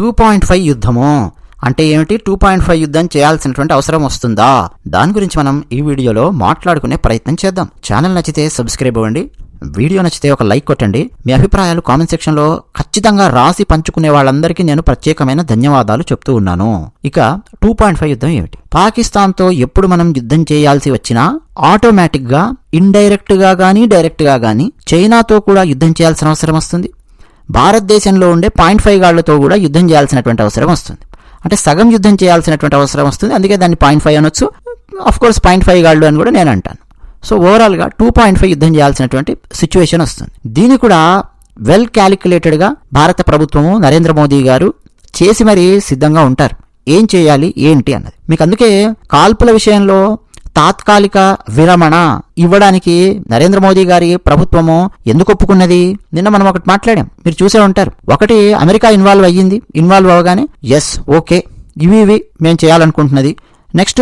2.5 యుద్ధము అంటే ఏమిటి, 2.5 యుద్ధం చేయాల్సినటువంటి అవసరం వస్తుందా, దాని గురించి మనం ఈ వీడియోలో మాట్లాడుకునే ప్రయత్నం చేద్దాం. ఛానల్ నచ్చితే సబ్స్క్రైబ్ అవ్వండి, వీడియో నచ్చితే ఒక లైక్ కొట్టండి. మీ అభిప్రాయాలు కామెంట్ సెక్షన్లో ఖచ్చితంగా రాసి పంచుకునే వాళ్ళందరికీ నేను ప్రత్యేకమైన ధన్యవాదాలు చెప్తూ ఉన్నాను. ఇక 2.5 యుద్ధం ఏమిటి? పాకిస్తాన్తో ఎప్పుడు మనం యుద్ధం చేయాల్సి వచ్చినా ఆటోమేటిక్గా ఇండైరెక్ట్గా కానీ డైరెక్ట్గా కానీ చైనాతో కూడా యుద్ధం చేయాల్సిన అవసరం వస్తుంది. భారతదేశంలో ఉండే 0.5 గాళ్లతో కూడా యుద్ధం చేయాల్సినటువంటి అవసరం వస్తుంది. అంటే సగం యుద్ధం చేయాల్సినటువంటి అవసరం వస్తుంది. అందుకే దాన్ని 0.5 అనొచ్చు. అఫ్ కోర్స్ 0.5 గాళ్ళు అని కూడా నేను అంటాను. సో ఓవరాల్గా 2.5 యుద్ధం చేయాల్సినటువంటి సిచ్యువేషన్ వస్తుంది. దీన్ని కూడా వెల్ క్యాలిక్యులేటెడ్గా భారత ప్రభుత్వము నరేంద్ర మోదీ గారు చేసి మరీ సిద్ధంగా ఉంటారు. ఏం చేయాలి ఏంటి అన్నది. మీకు అందుకే కాల్పుల విషయంలో తాత్కాలిక విరమణ ఇవ్వడానికి నరేంద్ర మోదీ గారి ప్రభుత్వము ఎందుకు ఒప్పుకున్నది? నిన్న మనం ఒకటి మాట్లాడాం, మీరు చూసే ఉంటారు. ఒకటి, అమెరికా ఇన్వాల్వ్ అయ్యింది. ఇన్వాల్వ్ అవగానే ఎస్ ఓకే ఇవి మేము చేయాలనుకుంటున్నది. నెక్స్ట్,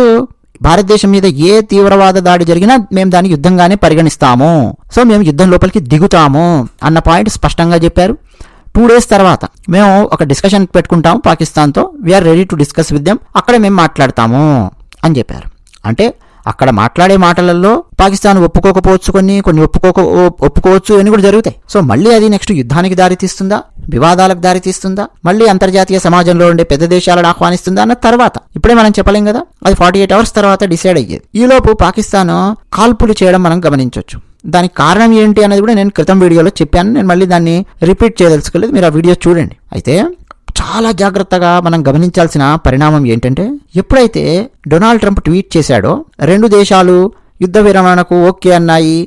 భారతదేశం మీద ఏ తీవ్రవాద దాడి జరిగినా మేము దాన్ని యుద్ధంగానే పరిగణిస్తాము, సో మేము యుద్ధం లోపలికి దిగుతాము అన్న పాయింట్ స్పష్టంగా చెప్పారు. 2 days తర్వాత మేము ఒక డిస్కషన్ పెట్టుకుంటాము పాకిస్తాన్తో, we're ready to discuss with them, అక్కడ మేము మాట్లాడతాము అని చెప్పారు. అంటే అక్కడ మాట్లాడే మాటలలో పాకిస్తాన్ ఒప్పుకోకపోవచ్చు, కొన్ని ఒప్పుకోవచ్చు అని కూడా జరుగుతాయి. సో మళ్ళీ అది నెక్స్ట్ యుద్ధానికి దారితీస్తుందా, వివాదాలకు దారితీస్తుందా, మళ్ళీ అంతర్జాతీయ సమాజంలో ఉండే పెద్ద దేశాలను ఆహ్వానిస్తుందా అన్న తర్వాత ఇప్పుడే మనం చెప్పలేం కదా, అది 48 hours తర్వాత డిసైడ్ అయ్యేది. ఈలోపు పాకిస్తాన్ కాల్పులు చేయడం మనం గమనించవచ్చు. దానికి కారణం ఏంటి అనేది కూడా నేను క్రితం వీడియోలో చెప్పాను. నేను మళ్ళీ దాన్ని రిపీట్ చేయదలుచుకోలేదు, మీరు ఆ వీడియో చూడండి. అయితే చాలా జాగ్రత్తగా మనం గమనించాల్సిన పరిణామం ఏంటంటే, ఎప్పుడైతే డొనాల్డ్ ట్రంప్ ట్వీట్ చేశాడో 2 దేశాలు యుద్ధ విరమణకు ఓకే అన్నాయి,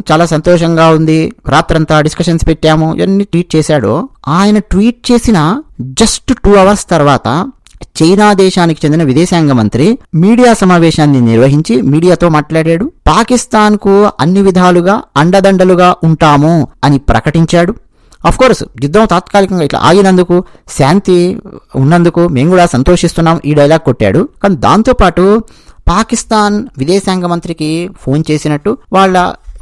చాలా సంతోషంగా ఉంది, రాత్రంతా డిస్కషన్స్ పెట్టాము ఇవన్నీ ట్వీట్ చేశాడో, ఆయన ట్వీట్ చేసిన జస్ట్ 2 hours తర్వాత చైనా దేశానికి చెందిన విదేశాంగ మంత్రి మీడియా సమావేశాన్ని నిర్వహించి మీడియాతో మాట్లాడాడు. పాకిస్తాన్కు అన్ని విధాలుగా అండదండలుగా ఉంటాము అని ప్రకటించాడు. అఫ్ కోర్స్ యుద్ధం తాత్కాలికంగా ఇట్లా ఆగినందుకు, శాంతి ఉన్నందుకు మేము కూడా సంతోషిస్తున్నాం ఈ డైలాగ్ కొట్టాడు. కానీ దాంతోపాటు పాకిస్తాన్ విదేశాంగ మంత్రికి ఫోన్ చేసినట్టు, వాళ్ళ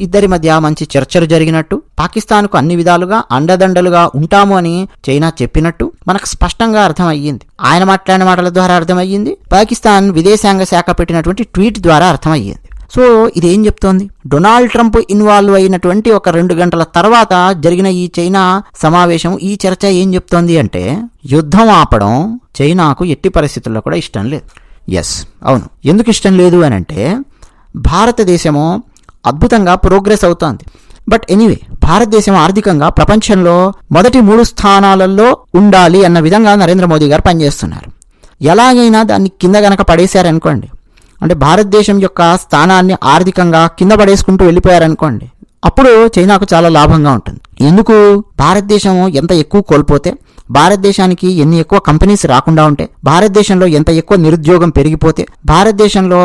ఇద్దరి మధ్య మంచి చర్చలు జరిగినట్టు, పాకిస్తాన్కు అన్ని విధాలుగా అండదండలుగా ఉంటాము అని చైనా చెప్పినట్టు మనకు స్పష్టంగా అర్థమయ్యింది. ఆయన మాట్లాడిన మాటల ద్వారా అర్థమయ్యింది, పాకిస్తాన్ విదేశాంగ శాఖ పెట్టినటువంటి ట్వీట్ ద్వారా అర్థమయ్యింది. సో ఇదేం చెప్తోంది? డొనాల్డ్ ట్రంప్ ఇన్వాల్వ్ అయినటువంటి ఒక 2 గంటల తర్వాత జరిగిన ఈ చైనా సమావేశం, ఈ చర్చ ఏం చెప్తోంది అంటే, యుద్ధం ఆపడం చైనాకు ఎట్టి పరిస్థితుల్లో కూడా ఇష్టం లేదు. ఎస్ అవును, ఎందుకు ఇష్టం లేదు అని అంటే, భారతదేశము అద్భుతంగా ప్రోగ్రెస్ అవుతోంది. బట్ ఎనీవే, భారతదేశం ఆర్థికంగా ప్రపంచంలో మొదటి 3 స్థానాలలో ఉండాలి అన్న విధంగా నరేంద్ర మోదీ గారు పనిచేస్తున్నారు. ఎలాగైనా దాన్ని కింద గనక పడేశారనుకోండి, అంటే భారతదేశం యొక్క స్థానాన్ని ఆర్థికంగా కింద పడేసుకుంటూ వెళ్ళిపోయారనుకోండి, అప్పుడు చైనాకు చాలా లాభంగా ఉంటుంది. ఎందుకు? భారతదేశం ఎంత ఎక్కువ కోల్పోతే, భారతదేశానికి ఎన్ని ఎక్కువ కంపెనీస్ రాకుండా ఉంటే, భారతదేశంలో ఎంత ఎక్కువ నిరుద్యోగం పెరిగిపోతే, భారతదేశంలో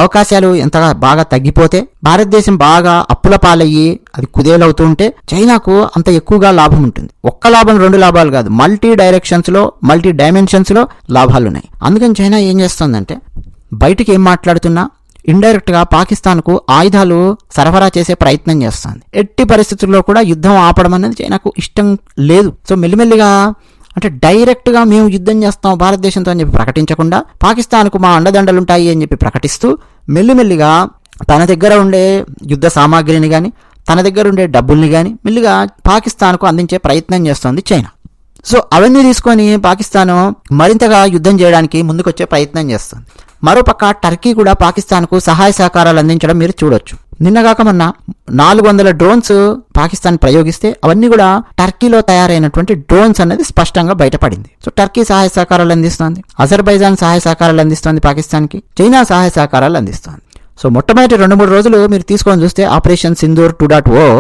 అవకాశాలు ఎంత బాగా తగ్గిపోతే, భారతదేశం బాగా అప్పుల పాలయ్యి అది కుదేలవుతూ ఉంటే చైనాకు అంత ఎక్కువగా లాభం ఉంటుంది. ఒక్క లాభం 2 లాభాలు కాదు, మల్టీ డైమెన్షన్స్లో లాభాలు ఉన్నాయి. అందుకని చైనా ఏం చేస్తుందంటే, బయటికి ఏం మాట్లాడుతున్నా ఇండైరెక్ట్గా పాకిస్తాన్కు ఆయుధాలు సరఫరా చేసే ప్రయత్నం చేస్తుంది. ఎట్టి పరిస్థితుల్లో కూడా యుద్ధం ఆపడం అనేది చైనాకు ఇష్టం లేదు. సో మెల్లిమెల్లిగా, అంటే డైరెక్ట్గా మేము యుద్ధం చేస్తాం భారతదేశంతో అని చెప్పి ప్రకటించకుండా, పాకిస్తాన్కు మా అండదండలుంటాయి అని చెప్పి ప్రకటిస్తూ, మెల్లిమెల్లిగా తన దగ్గర ఉండే యుద్ధ సామాగ్రిని కానీ, తన దగ్గర ఉండే డబ్బుల్ని కానీ మెల్లిగా పాకిస్తాన్కు అందించే ప్రయత్నం చేస్తోంది చైనా. సో అవన్నీ తీసుకొని పాకిస్తాన్ మరింతగా యుద్ధం చేయడానికి ముందుకొచ్చే ప్రయత్నం చేస్తుంది. మరోపక్క టర్కీ కూడా పాకిస్తాన్కు సహాయ సహకారాలు అందించడం మీరు చూడొచ్చు. నిన్నగాక మొన్న 400 డ్రోన్స్ పాకిస్తాన్ ప్రయోగిస్తే అవన్నీ కూడా టర్కీలో తయారైనటువంటి డ్రోన్స్ అనేది స్పష్టంగా బయటపడింది. సో టర్కీ సహాయ సహకారాలు అందిస్తోంది, అజర్బైజాన్ సహాయ సహకారాలు అందిస్తోంది పాకిస్తాన్కి, చైనా సహాయ సహకారాలు అందిస్తోంది. సో మొట్టమొదటి 2-3 రోజులు మీరు తీసుకొని చూస్తే ఆపరేషన్ సింధూర్ 2.0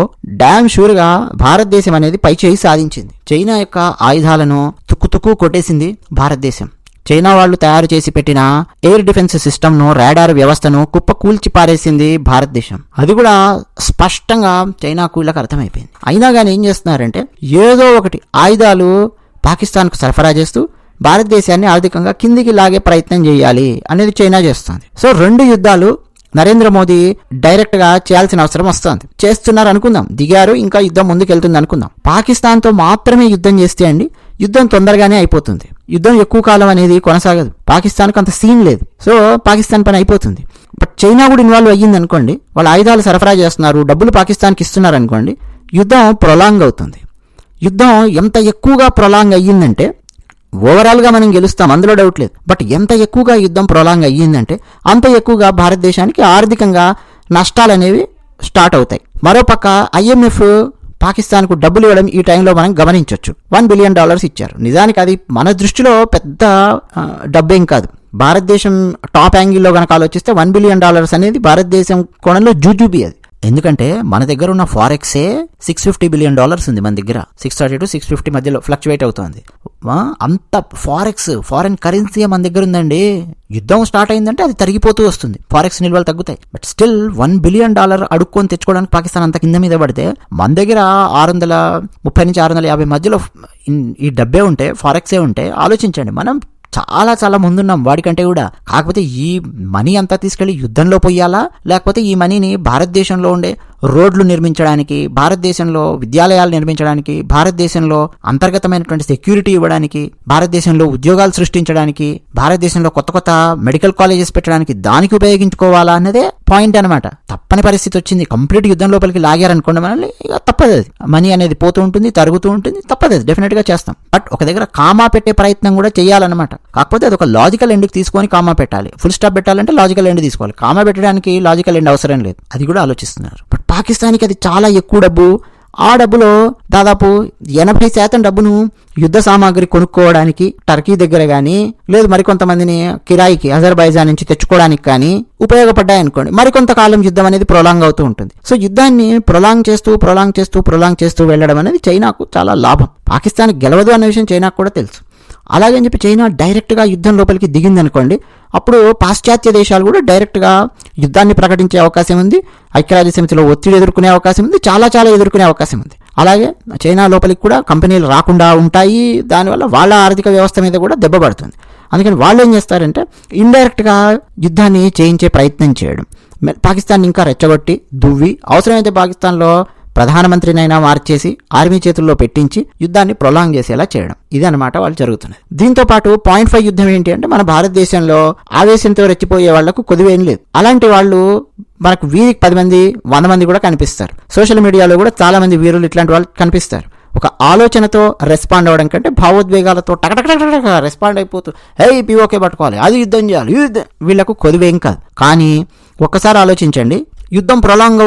డామ్ షూర్గా భారతదేశం అనేది పైచేయి సాధించింది. చైనా యొక్క ఆయుధాలను తుక్కు కొట్టేసింది భారతదేశం. చైనా వాళ్ళు తయారు చేసి పెట్టిన ఎయిర్ డిఫెన్స్ సిస్టమ్ను, రాడార్ వ్యవస్థను కుప్ప కూల్చి పారేసింది భారతదేశం. అది కూడా స్పష్టంగా చైనాకు వీళ్ళకి అర్థమైపోయింది. అయినా కానీ ఏం చేస్తున్నారంటే, ఏదో ఒకటి ఆయుధాలు పాకిస్తాన్కు సరఫరా చేస్తూ భారతదేశాన్ని ఆర్థికంగా కిందికి లాగే ప్రయత్నం చేయాలి అనేది చైనా చేస్తుంది. సో 2 యుద్ధాలు నరేంద్ర మోదీ డైరెక్ట్ గా చేయాల్సిన అవసరం వస్తుంది. చేస్తున్నారు అనుకుందాం, దిగారు, ఇంకా యుద్ధం ముందుకెళ్తుంది అనుకుందాం. పాకిస్తాన్తో మాత్రమే యుద్ధం చేస్తే యుద్ధం తొందరగానే అయిపోతుంది. యుద్ధం ఎక్కువ కాలం అనేది కొనసాగదు. పాకిస్తాన్కి అంత సీన్ లేదు. సో పాకిస్తాన్ పని అయిపోతుంది. బట్ చైనా కూడా ఇన్వాల్వ్ అయ్యింది అనుకోండి, వాళ్ళు ఆయుధాలు సరఫరా చేస్తున్నారు, డబ్బులు పాకిస్తాన్కి ఇస్తున్నారు అనుకోండి, యుద్ధం ప్రొలాంగ్ అవుతుంది. యుద్ధం ఎంత ఎక్కువగా ప్రొలాంగ్ అయ్యిందంటే ఓవరాల్గా మనం గెలుస్తాం, అందులో డౌట్ లేదు. బట్ ఎంత ఎక్కువగా యుద్ధం ప్రొలాంగ్ అయ్యిందంటే అంత ఎక్కువగా భారతదేశానికి ఆర్థికంగా నష్టాలు అనేవి స్టార్ట్ అవుతాయి. మరోపక్క IMF పాకిస్తాన్కు డబ్బులు ఇవ్వడం ఈ టైంలో మనం గమనించవచ్చు. $1 బిలియన్ ఇచ్చారు. నిజానికి అది మన దృష్టిలో పెద్ద డబ్బేం కాదు. భారతదేశం టాప్ యాంగిల్లో కనుక ఆలోచిస్తే $1 బిలియన్ అనేది భారతదేశం కోణంలో జూజూబీ అది. ఎందుకంటే మన దగ్గర ఉన్న ఫారెక్సే $650 బిలియన్ ఉంది. మన దగ్గర 630 to 650 మధ్యలో ఫ్లక్చువేట్ అవుతుంది. అంత ఫారెన్ కరెన్సీ మన దగ్గర ఉందండి. యుద్ధం స్టార్ట్ అయిందంటే అది తరిగిపోతూ వస్తుంది, ఫారెక్స్ నిల్వలు తగ్గుతాయి. బట్ స్టిల్ $1 బిలియన్ అడుక్కొని తెచ్చుకోవడానికి పాకిస్తాన్ అంత కింద మీద పడితే మన దగ్గర 630 నుంచి 650 మధ్యలో ఈ డబ్బే ఉంటే, ఫారెక్సే ఉంటే ఆలోచించండి, మనం చాలా చాలా ముందున్నాం వాడికంటే కూడా. కాకపోతే ఈ మనీ అంతా తీసుకెళ్లి యుద్ధంలో పోయాలా, లేకపోతే ఈ మనీని భారతదేశంలో ఉండే రోడ్లు నిర్మించడానికి, భారతదేశంలో విద్యాలయాలు నిర్మించడానికి, భారతదేశంలో అంతర్గతమైనటువంటి సెక్యూరిటీ ఇవ్వడానికి, భారతదేశంలో ఉద్యోగాలు సృష్టించడానికి, భారతదేశంలో కొత్త కొత్త మెడికల్ కాలేజెస్ పెట్టడానికి, దానికి ఉపయోగించుకోవాలా అన్నదే పాయింట్ అనమాట. తప్పని పరిస్థితి వచ్చింది, కంప్లీట్ యుద్ధం లోపలికి లాగారనుకోండి మనల్ని, ఇక తప్పదు. అది మనీ అనేది పోతూ ఉంటుంది, తరుగుతూ ఉంటుంది, తప్పదు. అది డెఫినెట్ గా చేస్తాం. బట్ ఒక దగ్గర కామా పెట్టే ప్రయత్నం కూడా చేయాలన్నమాట. కాకపోతే అది ఒక లాజికల్ ఎండ్కి తీసుకొని కామా పెట్టాలి. ఫుల్ స్టాప్ పెట్టాలంటే లాజికల్ ఎండ్ తీసుకోవాలి. కామా పెట్టడానికి లాజికల్ ఎండ్ అవసరం లేదు. అది కూడా ఆలోచిస్తున్నారు. బట్ పాకిస్తాన్కి అది చాలా ఎక్కువ డబ్బు. ఆ డబ్బులో దాదాపు 80% డబ్బును యుద్ధ సామాగ్రి కొనుక్కోవడానికి టర్కీ దగ్గర కానీ, లేదు మరికొంతమందిని కిరాయికి అజర్బైజాన్ నుంచి తెచ్చుకోవడానికి కానీ ఉపయోగపడ్డాయనుకోండి. మరికొంతకాలం యుద్ధం అనేది ప్రొలాంగ్ అవుతూ ఉంటుంది. సో యుద్ధాన్ని ప్రొలాంగ్ చేస్తూ వెళ్ళడం అనేది చైనాకు చాలా లాభం. పాకిస్తాన్ గెలవదు అన్న విషయం చైనాకు కూడా తెలుసు. అలాగని చెప్పి చైనా డైరెక్ట్గా యుద్ధం లోపలికి దిగింది అనుకోండి, అప్పుడు పాశ్చాత్య దేశాలు కూడా డైరెక్ట్గా యుద్ధాన్ని ప్రకటించే అవకాశం ఉంది. ఐక్యరాజ్య సమితిలో ఒత్తిడి ఎదుర్కొనే అవకాశం ఉంది, చాలా ఎదుర్కొనే అవకాశం ఉంది. అలాగే చైనా లోపలికి కూడా కంపెనీలు రాకుండా ఉంటాయి. దానివల్ల వాళ్ళ ఆర్థిక వ్యవస్థ మీద కూడా దెబ్బ పడుతుంది. అందుకని వాళ్ళు ఏం చేస్తారంటే ఇండైరెక్ట్గా యుద్ధాన్ని చేయించే ప్రయత్నం చేయడం, పాకిస్తాన్ ఇంకా రెచ్చగొట్టి దువ్వి, అవసరమైతే పాకిస్తాన్లో ప్రధానమంత్రినైనా మార్చేసి ఆర్మీ చేతుల్లో పెట్టించి యుద్ధాన్ని ప్రొలాంగ్ చేసేలా చేయడం, ఇది అనమాట వాళ్ళు జరుగుతున్నది. దీంతో పాటు 0.5 యుద్ధం ఏంటి అంటే, మన భారతదేశంలో ఆవేశంతో రెచ్చిపోయే వాళ్లకు కొదువేం లేదు. అలాంటి వాళ్ళు మనకు వీరికి 10 మంది 100 మంది కూడా కనిపిస్తారు. సోషల్ మీడియాలో కూడా చాలా మంది వీరులు ఇట్లాంటి వాళ్ళు కనిపిస్తారు. ఒక ఆలోచనతో రెస్పాండ్ అవ్వడం కంటే భావోద్వేగాలతో టకటక రెస్పాండ్ అయిపోతూ POK పట్టుకోవాలి, అది యుద్ధం చేయాలి, వీళ్లకు కొదువేం కాదు. కానీ ఒక్కసారి ఆలోచించండి, యుద్ధం ప్రొలాంగ్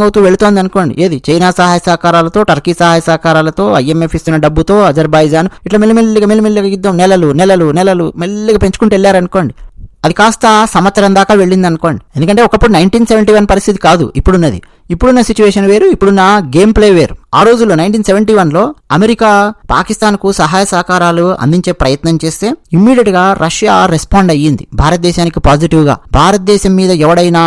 అవుతూ వెళుతోంది అనుకోండి. ఏది చైనా సహాయ సహకారాలతో, టర్కీ సహాయ సహకారాలతో, IMF ఇస్తున్న డబ్బుతో, అజర్బైజాన్ ఇట్లా మెల్లిమెల్లిగా యుద్ధం నెలలు మెల్లిగా పెంచుకుంటూ వెళ్ళారనుకోండి. అది కాస్త సంవత్సరం దాకా వెళ్ళింది అనుకోండి. ఎందుకంటే ఒకప్పుడు 1971 పరిస్థితి కాదు ఇప్పుడున్నది. ఇప్పుడున్న సిచ్యువేషన్ వేరు, ఇప్పుడున్న గేమ్ ప్లే వేరు. ఆ రోజుల్లో 1971లో అమెరికా పాకిస్తాన్కు సహాయ సహకారాలు అందించే ప్రయత్నం చేస్తే ఇమ్మీడియట్ గా రష్యా రెస్పాండ్ అయ్యింది భారతదేశానికి పాజిటివ్ గా. భారతదేశం మీద ఎవడైనా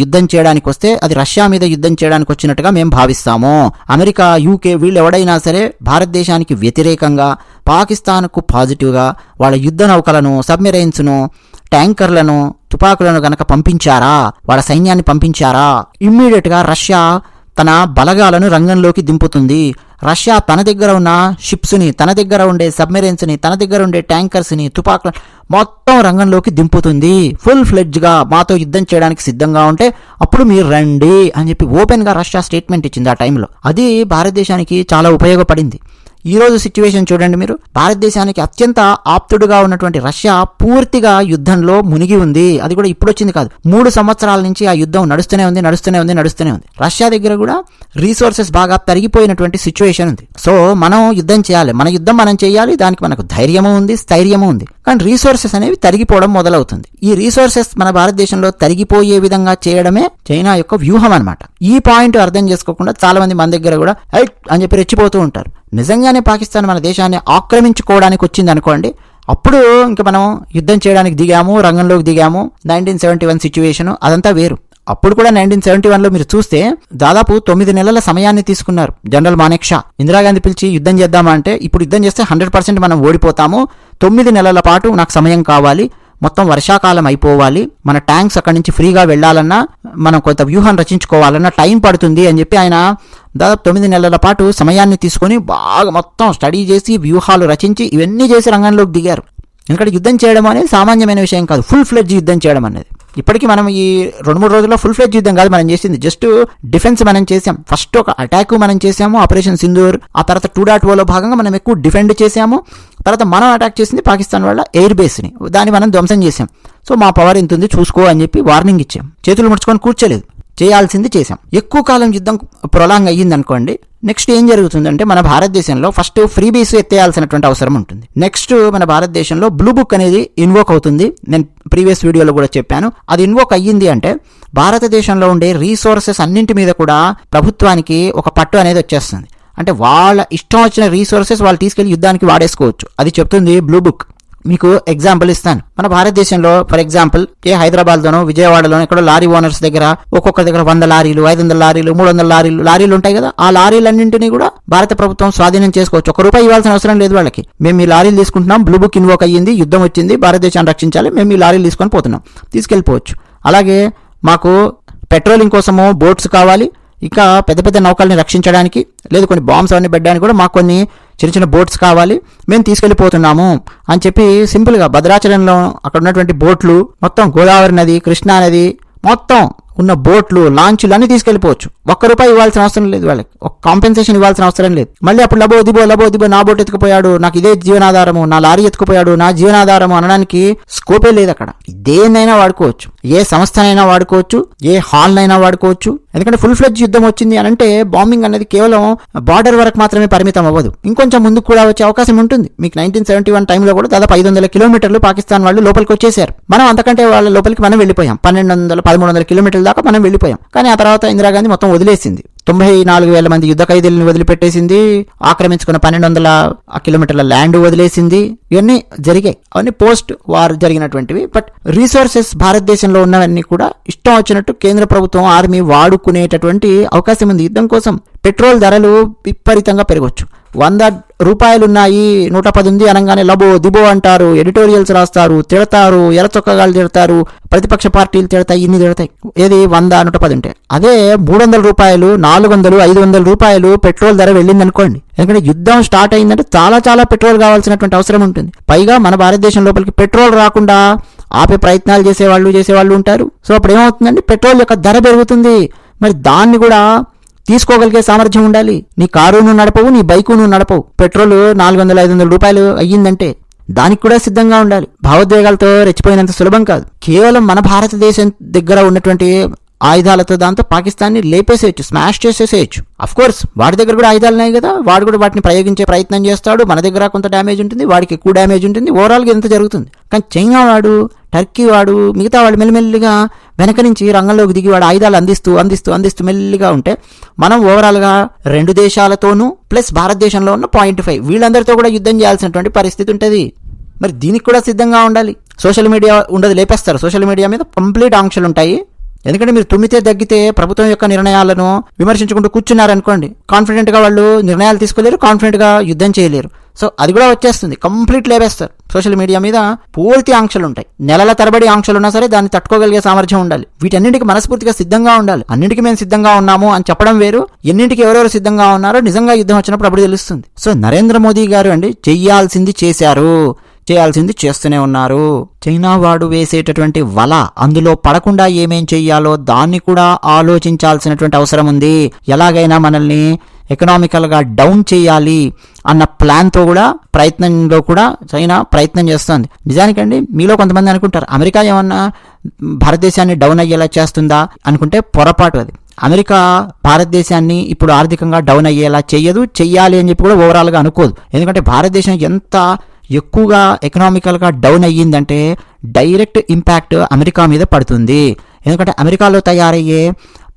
యుద్ధం చేయడానికి వస్తే అది రష్యా మీద యుద్ధం చేయడానికి వచ్చినట్టుగా మేము భావిస్తాము. అమెరికా, UK వీళ్ళు ఎవడైనా సరే భారతదేశానికి వ్యతిరేకంగా పాకిస్తాన్కు పాజిటివ్గా వాళ్ళ యుద్ధ నౌకలను, సబ్మెరైన్స్ను, ట్యాంకర్లను, తుపాకులను గనక పంపించారా, వాళ్ళ సైన్యాన్ని పంపించారా, ఇమ్మీడియట్గా రష్యా తన బలగాలను రంగంలోకి దింపుతుంది. రష్యా తన దగ్గర ఉన్న షిప్స్ని, తన దగ్గర ఉండే సబ్మెరైన్స్ని, తన దగ్గర ఉండే ట్యాంకర్స్ని, తుపాకులను మొత్తం రంగంలోకి దింపుతుంది. ఫుల్ ఫ్లెడ్జ్గా మాతో యుద్ధం చేయడానికి సిద్ధంగా ఉంటే అప్పుడు మీరు రండి అని చెప్పి ఓపెన్గా రష్యా స్టేట్మెంట్ ఇచ్చింది ఆ టైంలో. అది భారతదేశానికి చాలా ఉపయోగపడింది. ఈ రోజు సిచ్యువేషన్ చూడండి మీరు, భారతదేశానికి అత్యంత ఆప్తుడుగా ఉన్నటువంటి రష్యా పూర్తిగా యుద్ధంలో మునిగి ఉంది. అది కూడా ఇప్పుడు వచ్చింది కాదు, 3 సంవత్సరాల నుంచి ఆ యుద్ధం నడుస్తూనే ఉంది. రష్యా దగ్గర కూడా రీసోర్సెస్ బాగా తరిగిపోయినటువంటి సిచ్యువేషన్ ఉంది. సో మనం యుద్ధం చేయాలి, మన యుద్ధం మనం చేయాలి, దానికి మనకు ధైర్యము ఉంది, స్థైర్యము ఉంది. కానీ రీసోర్సెస్ అనేవి తరిగిపోవడం మొదలవుతుంది. ఈ రీసోర్సెస్ మన భారతదేశంలో తరిగిపోయే విధంగా చేయడమే చైనా యొక్క వ్యూహం అనమాట. ఈ పాయింట్ అర్థం చేసుకోకుండా చాలా మంది మన దగ్గర కూడా అని చెప్పి రెచ్చిపోతూ ఉంటారు. నిజంగానే పాకిస్తాన్ మన దేశాన్ని ఆక్రమించుకోవడానికి వచ్చింది అనుకోండి, అప్పుడు ఇంకా మనం యుద్ధం చేయడానికి దిగాము, రంగంలోకి దిగాము. 1971 సిచ్యువేషన్ అదంతా వేరు. అప్పుడు కూడా 1971లో మీరు చూస్తే దాదాపు 9 నెలల సమయాన్ని తీసుకున్నారు జనరల్ మానేక్ షా. ఇందిరాగాంధీ పిలిచి యుద్ధం చేద్దామా అంటే, ఇప్పుడు యుద్ధం చేస్తే 100% మనం ఓడిపోతాము, 9 నెలల పాటు నాకు సమయం కావాలి, మొత్తం వర్షాకాలం అయిపోవాలి, మన ట్యాంక్స్ అక్కడి నుంచి ఫ్రీగా వెళ్లాలన్నా, మనం కొంత వ్యూహం రచించుకోవాలన్నా టైం పడుతుంది అని చెప్పి ఆయన దాదాపు 9 నెలల పాటు సమయాన్ని తీసుకొని బాగా మొత్తం స్టడీ చేసి వ్యూహాలు రచించి ఇవన్నీ చేసి రంగంలోకి దిగారు. ఎందుకంటే యుద్ధం చేయడం అనేది సామాన్యమైన విషయం కాదు, ఫుల్ ఫ్లెడ్జ్ యుద్ధం చేయడం అనేది. ఇప్పటికీ మనం ఈ 2-3 రోజుల్లో ఫుల్ ఫ్లెడ్జ్ యుద్ధం కాదు మనం చేసింది, జస్ట్ డిఫెన్స్ మనం చేసాం. ఫస్ట్ ఒక అటాక్ మనం చేసాము, ఆపరేషన్ సింధూర్. ఆ తర్వాత 2.0లో భాగంగా మనం ఎక్కువ డిఫెండ్ చేసాము. తర్వాత మనం అటాక్ చేసింది పాకిస్తాన్ వాళ్ళ ఎయిర్ బేస్ని, దాన్ని మనం ధ్వంసం చేసాం. సో మా పవర్ ఇంత ఉంది చూసుకో అని చెప్పి వార్నింగ్ ఇచ్చాం. చేతులు ముడుచుకొని కూర్చోలేదు, చేయాల్సింది చేసాం. ఎక్కువ కాలం యుద్ధం ప్రొలాంగ్ అయ్యింది అనుకోండి, నెక్స్ట్ ఏం జరుగుతుందంటే మన భారతదేశంలో ఫస్ట్ ఫ్రీ బీస్ ఎత్తేయాల్సినటువంటి అవసరం ఉంటుంది. నెక్స్ట్ మన భారతదేశంలో బ్లూ బుక్ అనేది ఇన్వోక్ అవుతుంది. నేను ప్రీవియస్ వీడియోలో కూడా చెప్పాను. అది ఇన్వోక్ అయ్యింది అంటే భారతదేశంలో ఉండే రీసోర్సెస్ అన్నింటి మీద కూడా ప్రభుత్వానికి ఒక పట్టు అనేది వచ్చేస్తుంది. అంటే వాళ్ళ ఇష్టం వచ్చిన రీసోర్సెస్ వాళ్ళు తీసుకెళ్లి యుద్ధానికి వాడేసుకోవచ్చు. అది చెప్తుంది బ్లూ బుక్. మీకు ఎగ్జాంపుల్ ఇస్తాను. మన భారతదేశంలో ఫర్ ఎగ్జాంపుల్ హైదరాబాద్లోనో విజయవాడలోనో ఎక్కడో లారీ ఓనర్స్ దగ్గర ఒక్కొక్కరి దగ్గర 100 లారీలు, 500 లారీలు, 300 లారీలు ఉంటాయి కదా. ఆ లారీలన్నింటినీ కూడా భారత ప్రభుత్వం స్వాధీనం చేసుకోవచ్చు. ₹1 ఇవ్వాల్సిన అవసరం లేదు వాళ్ళకి. మేము ఈ లారీలు తీసుకుంటున్నాం, బ్లూ బుక్ ఇన్వోక్ అయ్యింది, యుద్ధం వచ్చింది, భారతదేశాన్ని రక్షించాలి, మేము ఈ లారీలు తీసుకొని పోతున్నాం, తీసుకెళ్ళిపోవచ్చు. అలాగే మాకు పెట్రోలింగ్ కోసము బోట్స్ కావాలి, ఇంకా పెద్ద పెద్ద నౌకల్ని రక్షించడానికి, లేదు కొన్ని బాంబ్స్ అవన్నీ పెట్టడానికి కూడా మాకు కొన్ని చిన్న చిన్న బోట్స్ కావాలి, మేము తీసుకెళ్ళిపోతున్నాము అని చెప్పి సింపుల్గా భద్రాచలంలో అక్కడ ఉన్నటువంటి బోట్లు మొత్తం గోదావరి నది, కృష్ణా నది మొత్తం ఉన్న బోట్లు, లాంచ్లు అన్ని తీసుకెళ్లిపోవచ్చు. ₹1 ఇవ్వాల్సిన అవసరం లేదు వాళ్ళకి, ఒక కాంపెన్సేషన్ ఇవ్వాల్సిన అవసరం లేదు. మళ్ళీ అప్పుడు లబో దిబో నా బోట్ ఎత్తుకుపోయాడు, నాకు ఇదే జీవనాధారము, నా లారీ ఎత్తుకుపోయాడు నా జీవనాధారము అనడానికి స్కోపే లేదు. అక్కడ దేన్నైనా వాడుకోవచ్చు, ఏ సంస్థనైనా వాడుకోవచ్చు, ఏ హాల్నైనా వాడుకోవచ్చు. ఎందుకంటే ఫుల్ ఫ్లెడ్జ్ యుద్ధం వచ్చింది అని అంటే బాంబింగ్ అనేది కేవలం బార్డర్ వరకు మాత్రమే పరిమితం అవ్వదు, ఇంకొంచెం ముందుకు కూడా వచ్చే అవకాశం ఉంటుంది. మీకు 1971 టైంలో కూడా దాదాపు 500 కిలోమీటర్లు పాకిస్తాన్ వాళ్ళు లోపలికి వచ్చేసారు. మనం అంతకంటే వాళ్ళ లోపలికి మనం వెళ్ళిపోయాం. 1200-1300 కిలోమీటర్ల దాకా మనం వెళ్ళిపోయాం. కానీ ఆ తర్వాత ఇందిరాగాంధీ మొత్తం వదిలేసింది. 94,000 మంది యుద్ధ ఖైదీలను వదిలిపెట్టేసింది, ఆక్రమించుకున్న 1200 కిలోమీటర్ల ల్యాండ్ వదిలేసింది. ఇవన్నీ జరిగాయి, అవన్నీ పోస్ట్ వార్ జరిగినటువంటివి. బట్ రీసోర్సెస్ భారతదేశంలో ఉన్నవన్నీ కూడా ఇష్టం వచ్చినట్టు కేంద్ర ప్రభుత్వం, ఆర్మీ వాడుకునేటటువంటి అవకాశం ఉంది యుద్ధం కోసం. పెట్రోల్ ధరలు విపరీతంగా పెరగవచ్చు. ₹100 ఉన్నాయి, 110 ఉంది అనగానే లబో దిబో అంటారు, ఎడిటోరియల్స్ రాస్తారు, తిడతారు, ఎర్రచొక్కగాళ్ళు తిడతారు, ప్రతిపక్ష పార్టీలు తిడతాయి, ఇన్ని తిడతాయి. ఏది 100, 110 ఉంటే అదే ₹300, ₹400, ₹500 పెట్రోల్ ధర వెళ్ళింది అనుకోండి. ఎందుకంటే యుద్ధం స్టార్ట్ అయిందంటే చాలా చాలా పెట్రోల్ కావాల్సినటువంటి అవసరం ఉంటుంది. పైగా మన భారతదేశం లోపలికి పెట్రోల్ రాకుండా ఆపే ప్రయత్నాలు చేసేవాళ్ళు ఉంటారు. సో అప్పుడు ఏమవుతుందంటే పెట్రోల్ యొక్క ధర పెరుగుతుంది. మరి దాన్ని కూడా తీసుకోగలిగే సామర్థ్యం ఉండాలి. నీ కారు నువ్వు నడపవు, నీ బైకు నువ్వు నడపవు. పెట్రోల్ ₹400-500 అయ్యిందంటే దానికి కూడా సిద్ధంగా ఉండాలి. భావోద్వేగాలతో రెచ్చిపోయినంత సులభం కాదు. కేవలం మన భారతదేశం దగ్గర ఉన్నటువంటి ఆయుధాలతో దాంతో పాకిస్తాన్ని లేపేసేయచ్చు, స్మాష్ చేసేసేయచ్చు. అఫ్ కోర్స్ వాడి దగ్గర కూడా ఆయుధాలు ఉన్నాయి కదా, వాడు కూడా వాటిని ప్రయోగించే ప్రయత్నం చేస్తాడు. మన దగ్గర కొంత డ్యామేజ్ ఉంటుంది, వాడికి ఎక్కువ డ్యామేజ్ ఉంటుంది. ఓవరాల్గా ఎంత జరుగుతుంది. కానీ చైనా వాడు, టర్కీ వాడు, మిగతా వాళ్ళు మెల్లిమెల్లిగా వెనక నుంచి రంగంలోకి దిగి వాడు ఆయుధాలు అందిస్తూ మెల్లిగా ఉంటే మనం ఓవరాల్గా 2 దేశాలతోనూ ప్లస్ భారతదేశంలో ఉన్న 0.5 వీళ్ళందరితో కూడా యుద్ధం చేయాల్సినటువంటి పరిస్థితి ఉంటుంది. మరి దీనికి కూడా సిద్ధంగా ఉండాలి. సోషల్ మీడియా ఉండదు, లేపేస్తారు. సోషల్ మీడియా మీద కంప్లీట్ ఆంక్షలు ఉంటాయి. ఎందుకంటే మీరు తుమ్మితే దగ్గితే ప్రభుత్వం యొక్క నిర్ణయాలను విమర్శించుకుంటూ కూర్చున్నారనుకోండి, కాన్ఫిడెంట్గా వాళ్ళు నిర్ణయాలు తీసుకోలేరు, కాన్ఫిడెంట్గా యుద్ధం చేయలేరు. సో అది కూడా వచ్చేస్తుంది, కంప్లీట్ లేవేస్తారు. సోషల్ మీడియా మీద పూర్తి ఆంక్షలు ఉంటాయి. నెలల తరబడి ఆంక్షలు ఉన్నా సరే దాన్ని తట్టుకోగలిగే సామర్థ్యం ఉండాలి. వీటన్నింటికి మనస్ఫూర్తిగా సిద్ధంగా ఉండాలి. అన్నింటికి మేము సిద్ధంగా ఉన్నాము అని చెప్పడం వేరు, ఎన్నింటికి ఎవరెవరు సిద్ధంగా ఉన్నారో నిజంగా యుద్ధం వచ్చినప్పుడు అప్పుడు తెలుస్తుంది. సో నరేంద్ర మోదీ గారు చెయ్యాల్సింది చేశారు, చేయాల్సింది చేస్తూనే ఉన్నారు. చైనా వాడు వేసేటటువంటి వల, అందులో పడకుండా ఏమేం చెయ్యాలో దాన్ని కూడా ఆలోచించాల్సినటువంటి అవసరం ఉంది. ఎలాగైనా మనల్ని ఎకనామికల్గా డౌన్ చేయాలి అన్న ప్లాన్తో కూడా ప్రయత్నంలో కూడా చైనా ప్రయత్నం చేస్తుంది. నిజానికండి మీలో కొంతమంది అనుకుంటారు అమెరికా ఏమన్నా భారతదేశాన్ని డౌన్ అయ్యేలా చేస్తుందా అనుకుంటే పొరపాటు. అది అమెరికా భారతదేశాన్ని ఇప్పుడు ఆర్థికంగా డౌన్ అయ్యేలా చెయ్యాలి అని చెప్పి కూడా ఓవరాల్గా అనుకోదు. ఎందుకంటే భారతదేశం ఎంత ఎక్కువగా ఎకనామికల్గా డౌన్ అయ్యిందంటే డైరెక్ట్ ఇంపాక్ట్ అమెరికా మీద పడుతుంది. ఎందుకంటే అమెరికాలో తయారయ్యే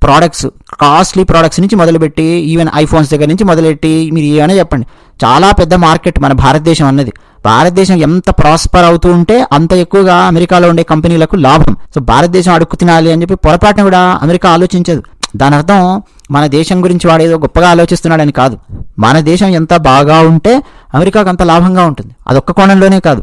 ప్రోడక్ట్స్, కాస్ట్లీ ప్రోడక్ట్స్ నుంచి మొదలుపెట్టి ఈవెన్ ఐఫోన్స్ దగ్గర నుంచి మొదలెట్టి మీరు ఏమైనా చెప్పండి, చాలా పెద్ద మార్కెట్ మన భారతదేశం అన్నది. భారతదేశం ఎంత ప్రాస్పర్ అవుతూ ఉంటే అంత ఎక్కువగా అమెరికాలో ఉండే కంపెనీలకు లాభం. సో భారతదేశం అడుక్కు తినాలి అని చెప్పి పొరపాటున కూడా అమెరికా ఆలోచించదు. దాని అర్థం మన దేశం గురించి వాడేదో గొప్పగా ఆలోచిస్తున్నాడని కాదు. మన దేశం ఎంత బాగా ఉంటే అమెరికాకు అంత లాభంగా ఉంటుంది. అదొక్క కోణంలోనే కాదు,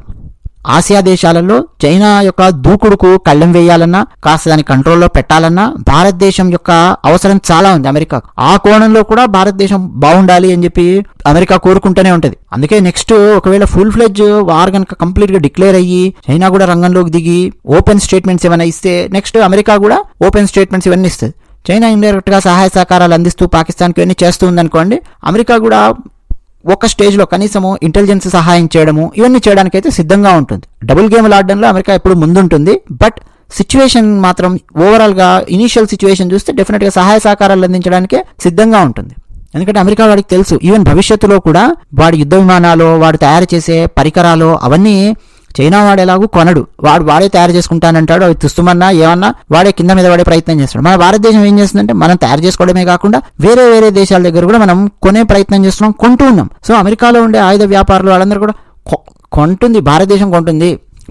ఆసియా దేశాలలో చైనా యొక్క దూకుడుకు కళ్ళెం వేయాలన్నా, కాస్త దాని కంట్రోల్లో పెట్టాలన్నా భారతదేశం యొక్క అవసరం చాలా ఉంది అమెరికాకు. ఆ కోణంలో కూడా భారతదేశం బాగుండాలి అని చెప్పి అమెరికా కోరుకుంటూనే ఉంటది. అందుకే నెక్స్ట్ ఒకవేళ ఫుల్ ఫ్లెడ్జ్ వార్ కనుక కంప్లీట్ గా డిక్లేర్ అయ్యి చైనా కూడా రంగంలోకి దిగి ఓపెన్ స్టేట్మెంట్స్ ఏమైనా ఇస్తే నెక్స్ట్ అమెరికా కూడా ఓపెన్ స్టేట్మెంట్స్ ఇవన్నీ ఇస్తుంది. చైనా ఇండైరెక్ట్ గా సహాయ సహకారాలు అందిస్తూ పాకిస్తాన్కి ఇవన్నీ చేస్తూ ఉందనుకోండి, అమెరికా కూడా ఒక స్టేజ్లో కనీసము ఇంటెలిజెన్స్ సహాయం చేయడము ఇవన్నీ చేయడానికైతే సిద్ధంగా ఉంటుంది. డబుల్ గేమ్లు ఆడడంలో అమెరికా ఎప్పుడు ముందుంటుంది. బట్ సిచ్యువేషన్ మాత్రం ఓవరాల్గా ఇనీషియల్ సిచ్యువేషన్ చూస్తే డెఫినెట్గా సహాయ సహకారాలు అందించడానికే సిద్ధంగా ఉంటుంది. ఎందుకంటే అమెరికా వాడికి తెలుసు ఈవెన్ భవిష్యత్తులో కూడా వాడి యుద్ధ విమానాలు, వాడు తయారు చేసే పరికరాలు అవన్నీ చైనా వాడు ఎలాగూ కొనడు, వాడే తయారు చేసుకుంటానంటాడు. అవి తుస్తుమన్నా ఏమన్నా వాడే కింద మీద వాడే ప్రయత్నం చేస్తాడు. మన భారతదేశం ఏం చేస్తుందంటే మనం తయారు చేసుకోవడమే కాకుండా వేరే దేశాల దగ్గర కూడా మనం కొనే ప్రయత్నం చేస్తున్నాం, కొంటూ ఉన్నాం. సో అమెరికాలో ఉండే ఆయుధ వ్యాపారులు వాళ్ళందరూ కూడా కొంటుంది, భారతదేశం కొంటుంది,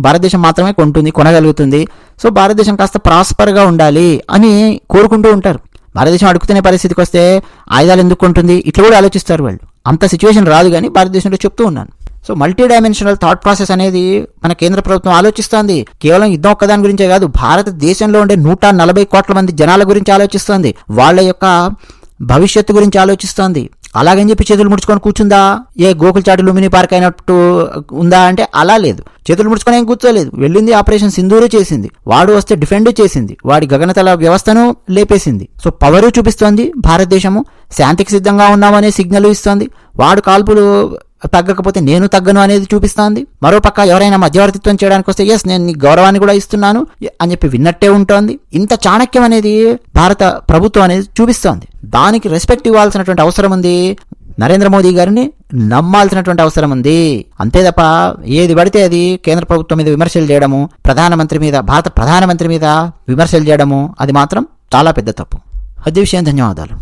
భారతదేశం మాత్రమే కొంటుంది, కొనగలుగుతుంది. సో భారతదేశం కాస్త ప్రాస్పర్గా ఉండాలి అని కోరుకుంటూ ఉంటారు. భారతదేశం అడుగుతున్న పరిస్థితికి వస్తే ఆయుధాలు ఎందుకు కొంటుంది ఇట్లా కూడా ఆలోచిస్తారు వాళ్ళు. అంత సిచ్యువేషన్ రాదు కానీ భారతదేశంలో చెప్తూ ఉన్నాను. So multi dimensional thought process అనేది మన కేంద్ర ప్రభుత్వం ఆలోచిస్తోంది. కేవలం యుద్ధం ఒక్కదాని గురించే కాదు, భారతదేశంలో ఉండే 140 కోట్ల మంది జనాల గురించి ఆలోచిస్తోంది, వాళ్ళ యొక్క భవిష్యత్తు గురించి ఆలోచిస్తోంది. అలాగని చెప్పి చేతులు ముడుచుకొని కూర్చుందా, ఏ గోకుల్చాటి లుంబిని పార్క్ అయినట్టు ఉందా అంటే అలా లేదు. చేతులు ముడుచుకొని ఏం కూర్చోలేదు, వెళ్ళింది ఆపరేషన్ సింధూరు చేసింది, వాడు వస్తే డిఫెండ్ చేసింది, వాడి గగనతల వ్యవస్థను లేపేసింది. సో పవరు చూపిస్తోంది భారతదేశము, శాంతికి సిద్ధంగా ఉన్నామనే సిగ్నల్ ఇస్తోంది. వాడు కాల్పులు తగ్గకపోతే నేను తగ్గను అనేది చూపిస్తోంది. మరోపక్క ఎవరైనా మధ్యవర్తిత్వం చేయడానికి వస్తే ఎస్ నేను నీ గౌరవాన్ని కూడా ఇస్తున్నాను అని చెప్పి విన్నట్టే ఉంటోంది. ఇంత చాణక్యం అనేది భారత ప్రభుత్వం అనేది చూపిస్తోంది. దానికి రెస్పెక్ట్ ఇవ్వాల్సినటువంటి అవసరం ఉంది, నరేంద్ర మోదీ గారిని నమ్మాల్సినటువంటి అవసరం ఉంది. అంతే తప్ప ఏది పడితే అది కేంద్ర ప్రభుత్వం మీద విమర్శలు చేయడము, భారత ప్రధానమంత్రి మీద విమర్శలు చేయడము అది మాత్రం చాలా పెద్ద తప్పు. అదే విషయం. ధన్యవాదాలు.